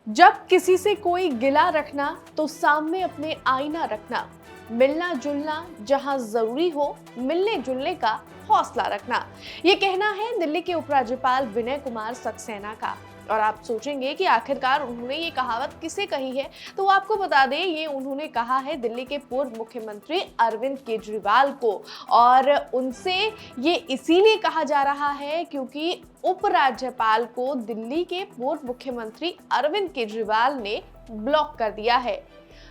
जब किसी से कोई गिला रखना तो सामने अपने आईना रखना, मिलना जुलना जहां जरूरी हो, मिलने जुलने का हौसला रखना। ये कहना है दिल्ली के उपराज्यपाल विनय कुमार सक्सेना का। और आप सोचेंगे कि आखिरकार उन्होंने ये कहावत किसे कही है, तो आपको बता दें ये उन्होंने कहा है दिल्ली के पूर्व मुख्यमंत्री अरविंद केजरीवाल को। और उनसे ये इसीलिए कहा जा रहा है क्योंकि उपराज्यपाल को दिल्ली के पूर्व मुख्यमंत्री अरविंद केजरीवाल ने ब्लॉक कर दिया है,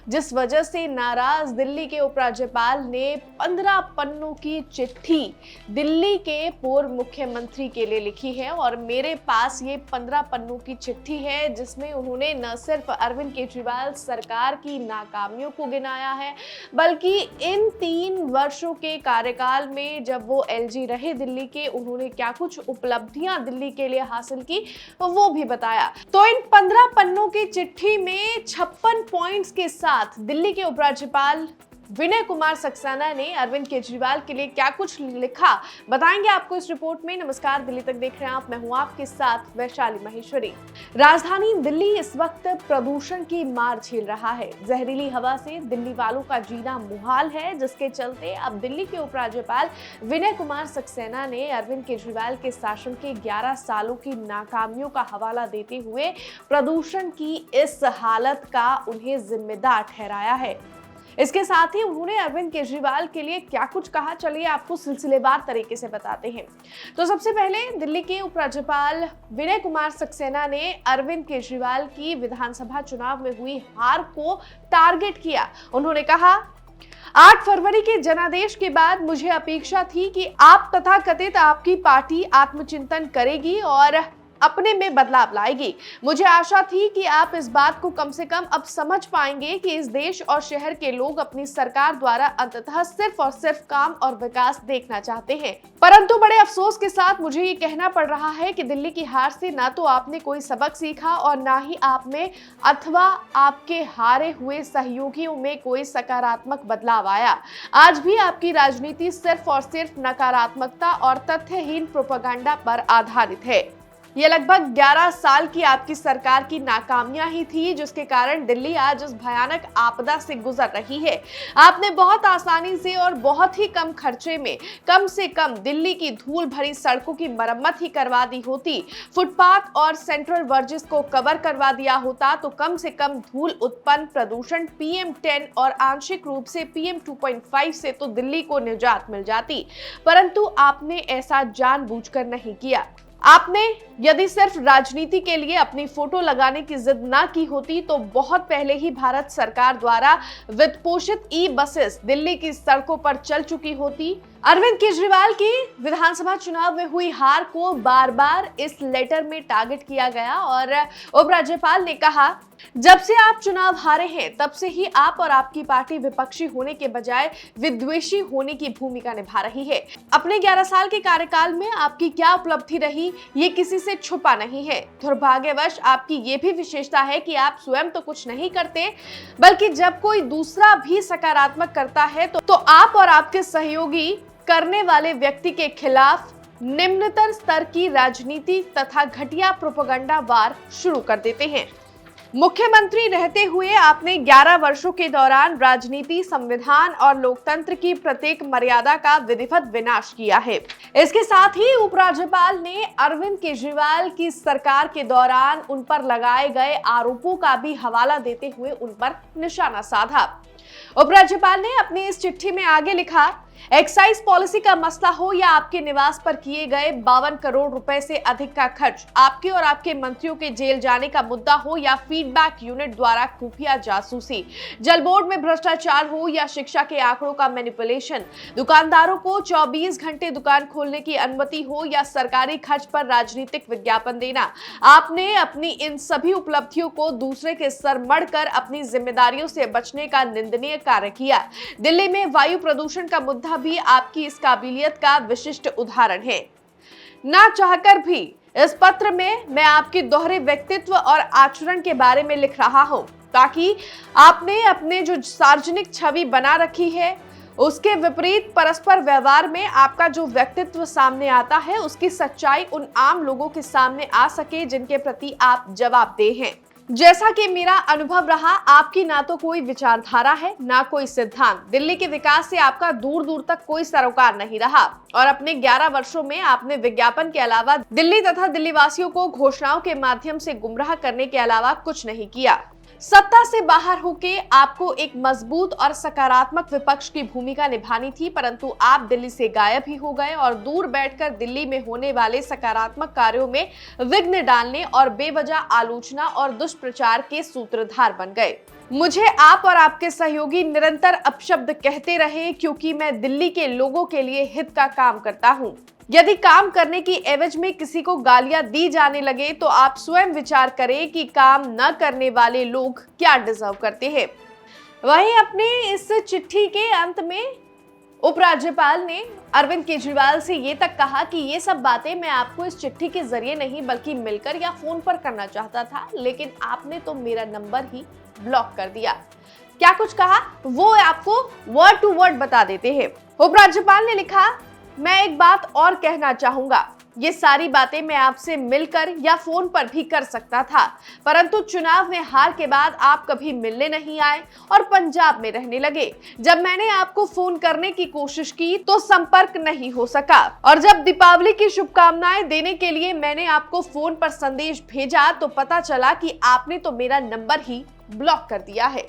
जिस वजह से नाराज दिल्ली के उपराज्यपाल ने 15 पन्नों की चिट्ठी दिल्ली के पूर्व मुख्यमंत्री के लिए लिखी है। और मेरे पास ये 15 पन्नों की चिट्ठी है जिसमें उन्होंने न सिर्फ अरविंद केजरीवाल सरकार की नाकामियों को गिनाया है, बल्कि इन 3 वर्षों के कार्यकाल में जब वो एलजी रहे दिल्ली के, उन्होंने क्या कुछ उपलब्धियां दिल्ली के लिए हासिल की वो भी बताया। तो इन 15 पन्नों की चिट्ठी में 56 पॉइंट्स के साथ दिल्ली के उपराज्यपाल विनय कुमार सक्सेना ने अरविंद केजरीवाल के लिए क्या कुछ लिखा, बताएंगे आपको इस रिपोर्ट में। नमस्कार, दिल्ली तक देख रहे हैं आप, मैं हूं आपके साथ वैशाली महेश्वरी। राजधानी दिल्ली इस वक्त प्रदूषण की मार झेल रहा है। जहरीली हवा से दिल्ली वालों का जीना मुहाल है, जिसके चलते अब दिल्ली के उपराज्यपाल विनय कुमार सक्सेना ने अरविंद केजरीवाल के शासन के 11 सालों की नाकामियों का हवाला देते हुए प्रदूषण की इस हालत का उन्हें जिम्मेदार ठहराया है। इसके साथ ही उन्होंने अरविंद केजरीवाल के लिए क्या कुछ कहा, चलिए आपको सिलसिलेवार तरीके से बताते हैं। तो सबसे पहले दिल्ली के उपराज्यपाल विनय कुमार सक्सेना ने अरविंद केजरीवाल की विधानसभा चुनाव में हुई हार को टारगेट किया। उन्होंने कहा, 8 फरवरी के जनादेश के बाद मुझे अपेक्षा थी कि आप तथाकथित आपकी पार्टी आत्मचिंतन करेगी और अपने में बदलाव लाएगी। मुझे आशा थी कि आप इस बात को कम से कम अब समझ पाएंगे कि इस देश और शहर के लोग अपनी सरकार द्वारा अंततः सिर्फ और सिर्फ काम और विकास देखना चाहते हैं। परंतु बड़े अफसोस के साथ मुझे ये कहना पड़ रहा है कि दिल्ली की हार से ना तो आपने कोई सबक सीखा और ना ही आप में अथवा आपके हारे हुए सहयोगियों में कोई सकारात्मक बदलाव आया। आज भी आपकी राजनीति सिर्फ और सिर्फ नकारात्मकता और तथ्यहीन प्रोपेगेंडा पर आधारित है। ये लगभग 11 साल की आपकी सरकार की नाकामियां ही थी जिसके कारण दिल्ली आज इस भयानक आपदा से गुजर रही है। आपने बहुत आसानी से और बहुत ही कम खर्चे में कम से कम दिल्ली की धूल भरी सड़कों की मरम्मत ही करवा दी होती, फुटपाथ और सेंट्रल वर्जिस को कवर करवा दिया होता, तो कम से कम धूल उत्पन्न प्रदूषण PM10 और आंशिक रूप से PM 2.5 से तो दिल्ली को निजात मिल जाती। परंतु आपने ऐसा जानबूझकर नहीं किया। आपने यदि सिर्फ राजनीति के लिए अपनी फोटो लगाने की जिद ना की होती तो बहुत पहले ही भारत सरकार द्वारा वित्त पोषित ई-बसेस दिल्ली की सड़कों पर चल चुकी होती। अरविंद केजरीवाल की विधानसभा चुनाव में हुई हार को बार बार इस लेटर में टारगेट किया गया और उपराज्यपाल ने कहा, जब से आप चुनाव हारे हैं तब से ही आप और आपकी पार्टी विपक्षी होने के बजाय विद्वेषी होने की भूमिका निभा रही है। अपने 11 साल के कार्यकाल में आपकी क्या उपलब्धि रही ये किसी से छुपा नहीं है। दुर्भाग्यवश आपकी ये भी विशेषता है कि आप स्वयं तो कुछ नहीं करते, बल्कि जब कोई दूसरा भी सकारात्मक करता है तो आप और आपके सहयोगी करने वाले व्यक्ति के खिलाफ निम्नतर स्तर की राजनीति तथा घटिया प्रोपेगेंडा वार शुरू कर देते हैं। मुख्यमंत्री रहते हुए आपने 11 वर्षों के दौरान राजनीति, संविधान और लोकतंत्र की प्रत्येक मर्यादा का विधिवत विनाश किया है। इसके साथ ही उपराज्यपाल ने अरविंद केजरीवाल की सरकार के दौरान उन पर लगाए गए आरोपों का भी हवाला देते हुए उन पर निशाना साधा। उपराज्यपाल ने अपनी इस चिट्ठी में आगे लिखा, एक्साइज पॉलिसी का मसला हो या आपके निवास पर किए गए 52 करोड़ रुपए से अधिक का खर्च, आपके और आपके मंत्रियों के जेल जाने का मुद्दा हो या फीडबैक यूनिट द्वारा खुफिया जासूसी, जल बोर्ड में भ्रष्टाचार हो या शिक्षा के आंकड़ों का मैनिपुलेशन, दुकानदारों को 24 घंटे दुकान खोलने की अनुमति हो या सरकारी खर्च पर राजनीतिक विज्ञापन देना, आपने अपनी इन सभी उपलब्धियों को दूसरे के सर मढ़कर अपनी जिम्मेदारियों से बचने का निंदनीय कार्य किया। दिल्ली में वायु प्रदूषण का मुद्दा भी आपकी इस काबिलियत का विशिष्ट उदाहरण है। ना चाहकर भी इस पत्र में मैं आपके दोहरे व्यक्तित्व और आचरण के बारे में लिख रहा हूं, ताकि आपने अपने जो सार्वजनिक छवि बना रखी है उसके विपरीत परस्पर व्यवहार में आपका जो व्यक्तित्व सामने आता है उसकी सच्चाई उन आम लोगों के सामने आ सके जिनके प्रति आप जवाबदेह हैं। जैसा कि मेरा अनुभव रहा, आपकी ना तो कोई विचारधारा है ना कोई सिद्धांत। दिल्ली के विकास से आपका दूर दूर तक कोई सरोकार नहीं रहा और अपने 11 वर्षों में आपने विज्ञापन के अलावा दिल्ली तथा दिल्लीवासियों को घोषणाओं के माध्यम से गुमराह करने के अलावा कुछ नहीं किया। सत्ता से बाहर होके आपको एक मजबूत और सकारात्मक विपक्ष की भूमिका निभानी थी, परंतु आप दिल्ली से गायब ही हो गए और दूर बैठकर दिल्ली में होने वाले सकारात्मक कार्यों में विघ्न डालने और बेवजह आलोचना और दुष्प्रचार के सूत्रधार बन गए। मुझे आप और आपके सहयोगी निरंतर अपशब्द कहते रहे क्योंकि मैं दिल्ली के लोगों के लिए हित का काम करता हूं। यदि काम करने की एवज में किसी को गालियां दी जाने लगे तो आप स्वयं विचार करें कि काम न करने वाले लोग क्या डिजर्व करते हैं। वहीं अपने इस चिट्ठी के अंत में उपराज्यपाल ने अरविंद केजरीवाल से ये तक कहा कि ये सब बातें मैं आपको इस चिट्ठी के जरिए नहीं बल्कि मिलकर या फोन पर करना चाहता था, लेकिन आपने तो मेरा नंबर ही ब्लॉक कर दिया। क्या कुछ कहा वो आपको वर्ड टू वर्ड बता देते हैं। उपराज्यपाल ने लिखा, मैं एक बात और कहना चाहूंगा, ये सारी बातें मैं आपसे मिलकर या फोन पर भी कर सकता था, परंतु चुनाव में हार के बाद आप कभी मिलने नहीं आए और पंजाब में रहने लगे। जब मैंने आपको फोन करने की कोशिश की तो संपर्क नहीं हो सका और जब दीपावली की शुभकामनाएं देने के लिए मैंने आपको फोन पर संदेश भेजा तो पता चला कि आपने तो मेरा नंबर ही ब्लॉक कर दिया है।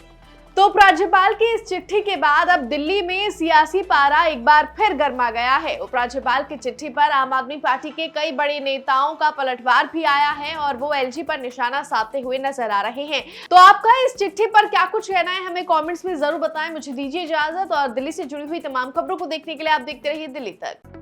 तो उपराज्यपाल की इस चिट्ठी के बाद अब दिल्ली में सियासी पारा एक बार फिर गर्मा गया है। उपराज्यपाल की चिट्ठी पर आम आदमी पार्टी के कई बड़े नेताओं का पलटवार भी आया है और वो एलजी पर निशाना साधते हुए नजर आ रहे हैं। तो आपका इस चिट्ठी पर क्या कुछ कहना है, हमें कमेंट्स में जरूर बताएं। मुझे दीजिए इजाजत और दिल्ली से जुड़ी हुई तमाम खबरों को देखने के लिए आप देखते रहिए दिल्ली तक।